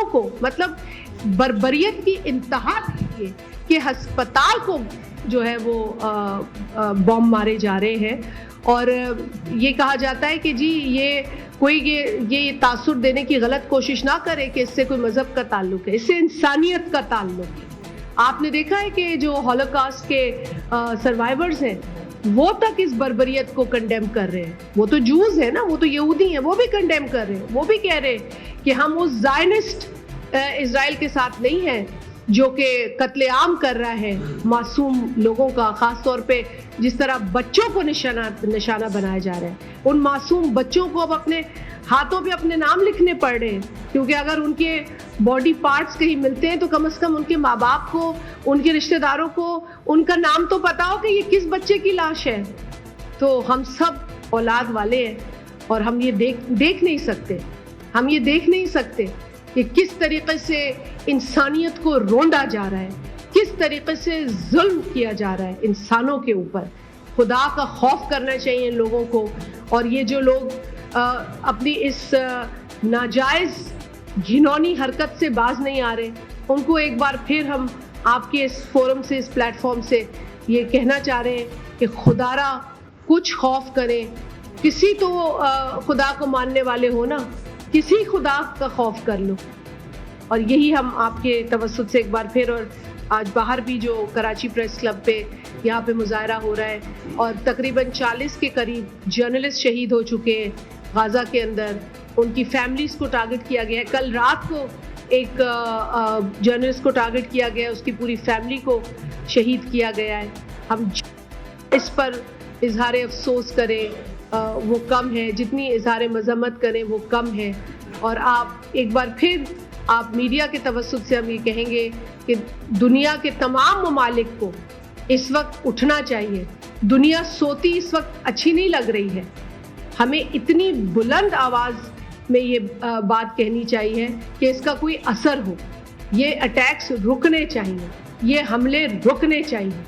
ہسپتالوں کو, مطلب بربریت کی انتہا دیکھیے کہ ہسپتال کو جو ہے وہ بم مارے جا رہے ہیں, اور یہ کہا جاتا ہے کہ جی یہ کوئی یہ تاثر دینے کی غلط کوشش نہ کرے کہ اس سے کوئی مذہب کا تعلق ہے, اس سے انسانیت کا تعلق ہے. آپ نے دیکھا ہے کہ جو ہولوکاسٹ کے سروائیورز ہیں وہ تک اس بربریت کو کنڈیم کر رہے ہیں. وہ تو جوز ہیں نا, وہ تو یہودی ہیں, وہ بھی کنڈیم کر رہے ہیں, وہ بھی کہہ رہے ہیں کہ ہم اس زائنسٹ اسرائیل کے ساتھ نہیں ہیں جو کہ قتل عام کر رہا ہے معصوم لوگوں کا, خاص طور پہ جس طرح بچوں کو نشانہ بنایا جا رہا ہے. ان معصوم بچوں کو اب اپنے ہاتھوں پہ اپنے نام لکھنے پڑ رہے ہیں, کیونکہ اگر ان کے باڈی پارٹس کہیں ملتے ہیں تو کم از کم ان کے ماں باپ کو, ان کے رشتہ داروں کو ان کا نام تو پتا ہو کہ یہ کس بچے کی لاش ہے. تو ہم سب اولاد والے ہیں اور ہم یہ دیکھ نہیں سکتے, ہم یہ دیکھ نہیں سکتے کہ کس طریقے سے انسانیت کو روندا جا رہا ہے, کس طریقے سے ظلم کیا جا رہا ہے انسانوں کے اوپر. خدا کا خوف کرنا چاہیے ان لوگوں کو, اور یہ جو لوگ اپنی اس ناجائز گھنونی حرکت سے باز نہیں آ رہے, ان کو ایک بار پھر ہم آپ کے اس فورم سے, اس پلیٹ فارم سے یہ کہنا چاہ رہے ہیں کہ خدا را کچھ خوف کریں. کسی تو خدا کو ماننے والے ہو نا, کسی خدا کا خوف کر لو. اور یہی ہم آپ کے توسط سے ایک بار پھر, اور آج باہر بھی جو کراچی پریس کلب پہ یہاں پہ مظاہرہ ہو رہا ہے, اور تقریباً 40 کے قریب جرنلسٹ شہید ہو چکے ہیں غزہ کے اندر, ان کی فیملیز کو ٹارگٹ کیا گیا ہے. کل رات کو ایک جرنلسٹ کو ٹارگٹ کیا گیا ہے, اس کی پوری فیملی کو شہید کیا گیا ہے. ہم اس پر اظہار افسوس کریں وہ کم ہے, جتنی اظہار مذمت کریں وہ کم ہے. اور آپ ایک بار پھر آپ میڈیا کے توسط سے ہم یہ کہیں گے کہ دنیا کے تمام ممالک کو اس وقت اٹھنا چاہیے. دنیا سوتی اس وقت اچھی نہیں لگ رہی ہے. ہمیں اتنی بلند آواز میں یہ بات کہنی چاہیے کہ اس کا کوئی اثر ہو. یہ اٹیکس رکنے چاہیے, یہ حملے رکنے چاہیے.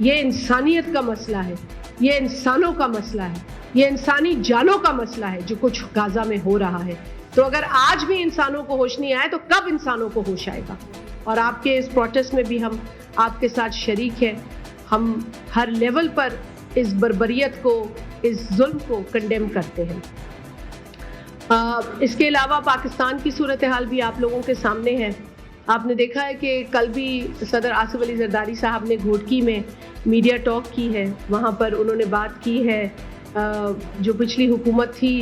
یہ انسانیت کا مسئلہ ہے, یہ انسانوں کا مسئلہ ہے, یہ انسانی جانوں کا مسئلہ ہے جو کچھ غزہ میں ہو رہا ہے. تو اگر آج بھی انسانوں کو ہوش نہیں آئے تو کب انسانوں کو ہوش آئے گا؟ اور آپ کے اس پروٹیسٹ میں بھی ہم آپ کے ساتھ شریک ہیں. ہم ہر لیول پر اس بربریت کو, اس ظلم کو کنڈیم کرتے ہیں. اس کے علاوہ پاکستان کی صورتحال بھی آپ لوگوں کے سامنے ہے. آپ نے دیکھا ہے کہ کل بھی صدر آصف علی زرداری صاحب نے گھوٹکی میں میڈیا ٹاک کی ہے. وہاں پر انہوں نے بات کی ہے جو پچھلی حکومت تھی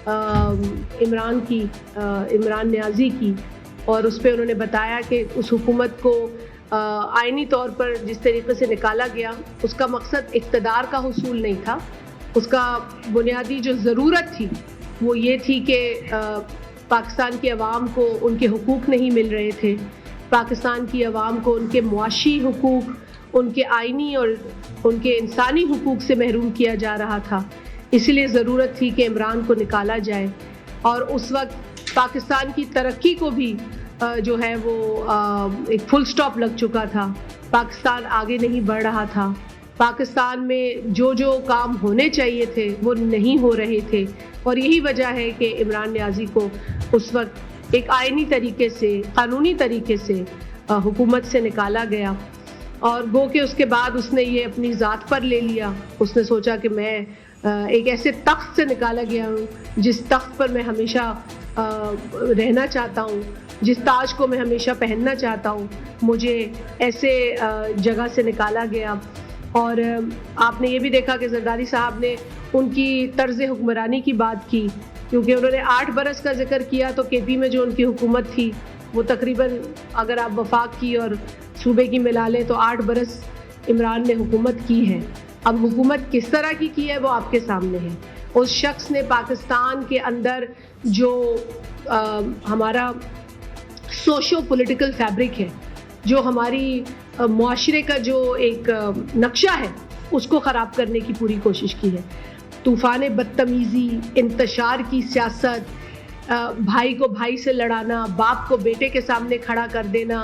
عمران نیازی کی, اور اس پہ انہوں نے بتایا کہ اس حکومت کو آئینی طور پر جس طریقے سے نکالا گیا اس کا مقصد اقتدار کا حصول نہیں تھا. اس کا بنیادی جو ضرورت تھی وہ یہ تھی کہ پاکستان کی عوام کو ان کے حقوق نہیں مل رہے تھے, پاکستان کی عوام کو ان کے معاشی حقوق, ان کے آئینی اور ان کے انسانی حقوق سے محروم کیا جا رہا تھا. اسی لیے ضرورت تھی کہ عمران کو نکالا جائے. اور اس وقت پاکستان کی ترقی کو بھی جو ہے وہ ایک فل سٹاپ لگ چکا تھا. پاکستان آگے نہیں بڑھ رہا تھا. پاکستان میں جو کام ہونے چاہیے تھے وہ نہیں ہو رہے تھے, اور یہی وجہ ہے کہ عمران نیازی کو اس وقت ایک آئینی طریقے سے, قانونی طریقے سے حکومت سے نکالا گیا. اور گو کہ اس کے بعد اس نے یہ اپنی ذات پر لے لیا. اس نے سوچا کہ میں ایک ایسے تخت سے نکالا گیا ہوں جس تخت پر میں ہمیشہ رہنا چاہتا ہوں, جس تاج کو میں ہمیشہ پہننا چاہتا ہوں, مجھے ایسے جگہ سے نکالا گیا. اور آپ نے یہ بھی دیکھا کہ زرداری صاحب نے ان کی طرز حکمرانی کی بات کی, کیونکہ انہوں نے 8 برس کا ذکر کیا تو کے پی میں جو ان کی حکومت تھی وہ تقریباً اگر آپ وفاق کی اور صوبے کی ملا لیں تو 8 برس عمران نے حکومت کی ہے. اب حکومت کس طرح کی ہے وہ آپ کے سامنے ہے. اس شخص نے پاکستان کے اندر جو ہمارا سوشو پولیٹیکل فیبرک ہے, جو ہماری معاشرے کا جو ایک نقشہ ہے, اس کو خراب کرنے کی پوری کوشش کی ہے. طوفان بدتمیزی, انتشار کی سیاست, بھائی کو بھائی سے لڑانا, باپ کو بیٹے کے سامنے کھڑا کر دینا,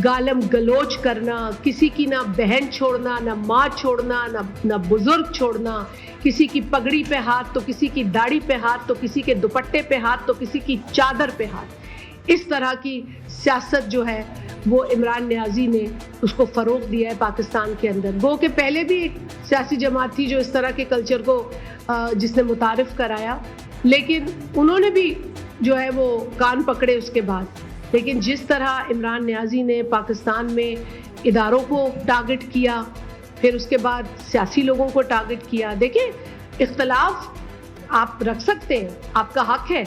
گالم گلوچ کرنا, کسی کی نہ بہن چھوڑنا, نہ ماں چھوڑنا, نہ بزرگ چھوڑنا, کسی کی پگڑی پہ ہاتھ تو کسی کی داڑھی پہ ہاتھ, تو کسی کے دوپٹے پہ ہاتھ, تو کسی کی چادر پہ ہاتھ. اس طرح کی سیاست جو ہے وہ عمران نیازی نے اس کو فروغ دیا ہے پاکستان کے اندر. وہ کہ پہلے بھی ایک سیاسی جماعت تھی جو اس طرح کے کلچر کو جس نے متعارف کرایا, لیکن انہوں نے بھی جو ہے وہ کان پکڑے اس کے بعد. لیکن جس طرح عمران نیازی نے پاکستان میں اداروں کو ٹارگٹ کیا, پھر اس کے بعد سیاسی لوگوں کو ٹارگٹ کیا. دیکھیں, اختلاف آپ رکھ سکتے ہیں, آپ کا حق ہے,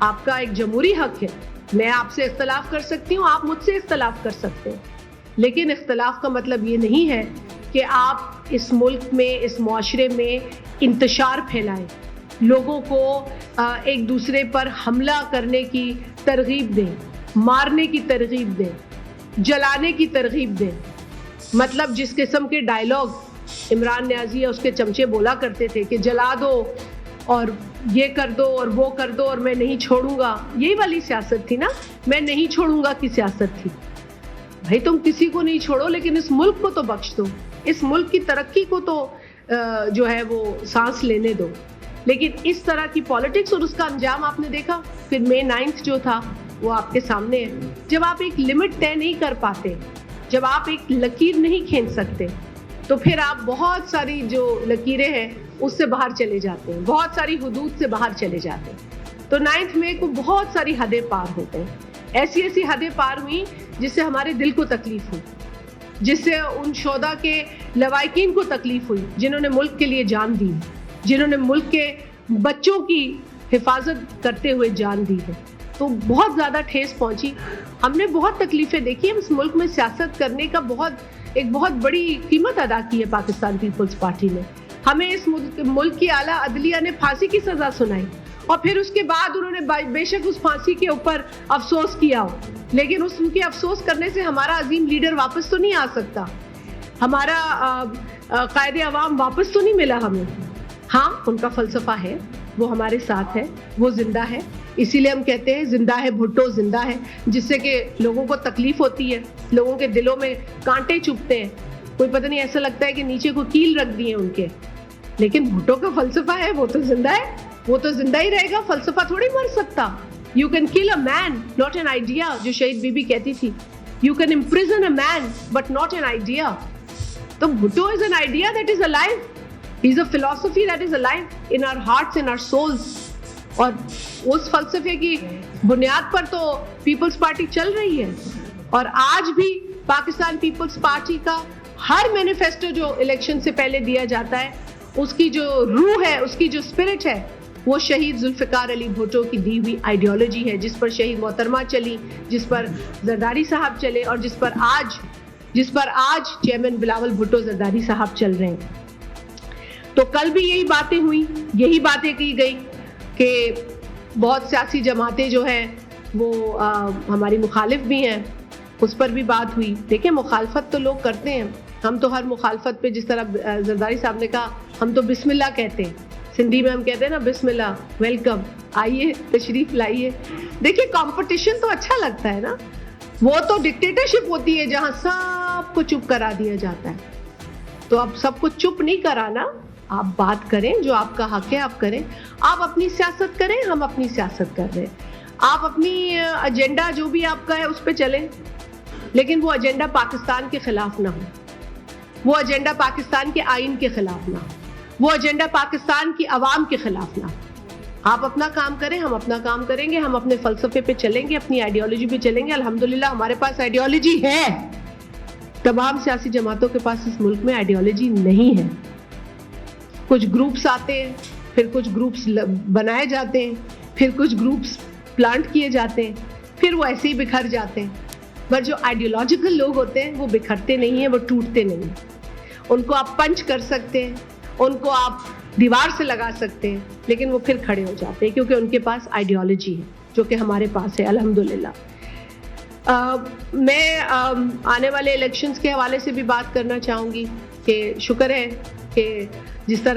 آپ کا ایک جمہوری حق ہے. میں آپ سے اختلاف کر سکتی ہوں, آپ مجھ سے اختلاف کر سکتے ہیں, لیکن اختلاف کا مطلب یہ نہیں ہے کہ آپ اس ملک میں, اس معاشرے میں انتشار پھیلائیں, لوگوں کو ایک دوسرے پر حملہ کرنے کی ترغیب دیں, مارنے کی ترغیب دیں, جلانے کی ترغیب دیں. مطلب جس قسم کے ڈائلاگ عمران نیازی اور اس کے چمچے بولا کرتے تھے کہ جلا دو اور یہ کر دو اور وہ کر دو اور میں نہیں چھوڑوں گا, یہی والی سیاست تھی نا, میں نہیں چھوڑوں گا کی سیاست تھی. بھائی تم کسی کو نہیں چھوڑو, لیکن اس ملک کو تو بخش دو, اس ملک کی ترقی کو تو جو ہے وہ سانس لینے دو. لیکن اس طرح کی پالیٹکس, اور اس کا انجام آپ نے دیکھا. پھر May 9 جو تھا وہ آپ کے سامنے ہے. جب آپ ایک لمٹ طے نہیں کر پاتے, جب آپ ایک لکیر نہیں کھینچ سکتے, تو پھر آپ بہت ساری جو لکیریں ہیں اس سے باہر چلے جاتے ہیں, بہت ساری حدود سے باہر چلے جاتے ہیں. تو 9 مئی کو بہت ساری حدیں پار ہوتے ہیں, ایسی ایسی حدیں پار ہوئیں جس سے ہمارے دل کو تکلیف ہوئی, جس سے ان شہداء کے لواحقین کو تکلیف ہوئی جنہوں نے ملک کے لیے جان دی, جنہوں نے ملک کے بچوں کی حفاظت کرتے ہوئے جان دی ہے. تو بہت زیادہ ٹھیس پہنچی. ہم نے بہت تکلیفیں دیکھی. ہم اس ملک میں سیاست کرنے کا ایک بہت بڑی قیمت ادا کی ہے پاکستان پیپلز پارٹی نے. ہمیں اس ملک کی اعلیٰ عدلیہ نے پھانسی کی سزا سنائی, اور پھر اس کے بعد انہوں نے بے شک اس پھانسی کے اوپر افسوس کیا ہو, لیکن اس کے افسوس کرنے سے ہمارا عظیم لیڈر واپس تو نہیں آ سکتا, ہمارا قائد عوام واپس تو نہیں ملا ہمیں. ہاں, ان کا فلسفہ ہے, وہ ہمارے ساتھ ہے, وہ زندہ ہے. اسی لیے ہم کہتے ہیں زندہ ہے بھٹو, زندہ ہے, جس سے کہ لوگوں کو تکلیف ہوتی ہے, لوگوں کے دلوں میں کانٹے چبھتے ہیں, کوئی پتہ نہیں, ایسا لگتا ہے کہ نیچے کو کیل رکھ دی ہے ان کے. لیکن بھٹو کا فلسفہ ہے, وہ تو زندہ ہے, وہ تو زندہ ہی رہے گا, فلسفہ تھوڑی مر سکتا. You can kill a man, not an idea, جو شہید بی بی کہتی تھی. You can imprison a man, but not an idea. تو Bhutto is an idea that is alive. He's a philosophy that is alive in our hearts, in our souls. اور اس فلسفے کی بنیاد پر تو پیپلز پارٹی چل رہی ہے. اور آج بھی پاکستان پیپلز پارٹی کا ہر مینیفیسٹو جو الیکشن سے پہلے دیا جاتا ہے, اس کی جو روح ہے, اس کی جو اسپرٹ ہے, وہ شہید ذوالفقار علی بھٹو کی دی ہوئی آئیڈیالوجی ہے, جس پر شہید محترمہ چلی, جس پر زرداری صاحب چلے, اور جس پر آج چیئرمین بلاول بھٹو زرداری صاحب چل رہے ہیں. تو کل بھی یہی باتیں ہوئی, یہی باتیں کی گئی کہ بہت سیاسی جماعتیں جو ہیں وہ ہماری مخالف بھی ہیں, اس پر بھی بات ہوئی. دیکھیں, مخالفت تو لوگ کرتے ہیں, ہم تو ہر مخالفت پہ, جس طرح زرداری صاحب نے کہا, ہم تو بسم اللہ کہتے ہیں, سندھی میں ہم کہتے ہیں نا بسم اللہ, ویلکم, آئیے تشریف لائیے. دیکھیے, کمپٹیشن تو اچھا لگتا ہے نا, وہ تو ڈکٹیٹرشپ ہوتی ہے جہاں سب کو چپ کرا دیا جاتا ہے. تو اب سب کو چپ نہیں کرانا, آپ بات کریں, جو آپ کا حق ہے آپ کریں, آپ اپنی سیاست کریں, ہم اپنی سیاست کر رہے ہیں, آپ اپنی ایجنڈا جو بھی آپ کا ہے اس پہ چلیں, لیکن وہ ایجنڈا پاکستان کے خلاف نہ ہو, وہ ایجنڈا پاکستان کے آئین کے خلاف نہ ہو, وہ ایجنڈا پاکستان کی عوام کے خلاف نہ ہو. آپ اپنا کام کریں, ہم اپنا کام کریں گے, ہم اپنے فلسفے پہ چلیں گے, اپنی آئیڈیالوجی پہ چلیں گے. الحمدللہ ہمارے پاس آئیڈیالوجی ہے, تمام سیاسی جماعتوں کے پاس اس ملک میں آئیڈیالوجی نہیں ہے. کچھ گروپس آتے ہیں, پھر کچھ گروپس بنائے جاتے ہیں, پھر کچھ گروپس پلانٹ کیے جاتے ہیں, پھر وہ ایسے ہی بکھر جاتے ہیں. پر جو آئیڈیالوجیکل لوگ ہوتے ہیں وہ بکھرتے نہیں ہیں, وہ ٹوٹتے نہیں ہیں. ان کو آپ پنچ کر سکتے ہیں, ان کو آپ دیوار سے لگا سکتے ہیں, لیکن وہ پھر کھڑے ہو جاتے ہیں کیونکہ ان کے پاس آئیڈیالوجی ہے, جو کہ ہمارے پاس ہے الحمدللہ. میں آنے والے الیکشنز کے حوالے سے بھی بات کرنا چاہوں گی کہ شکر ہے کہ جس طرح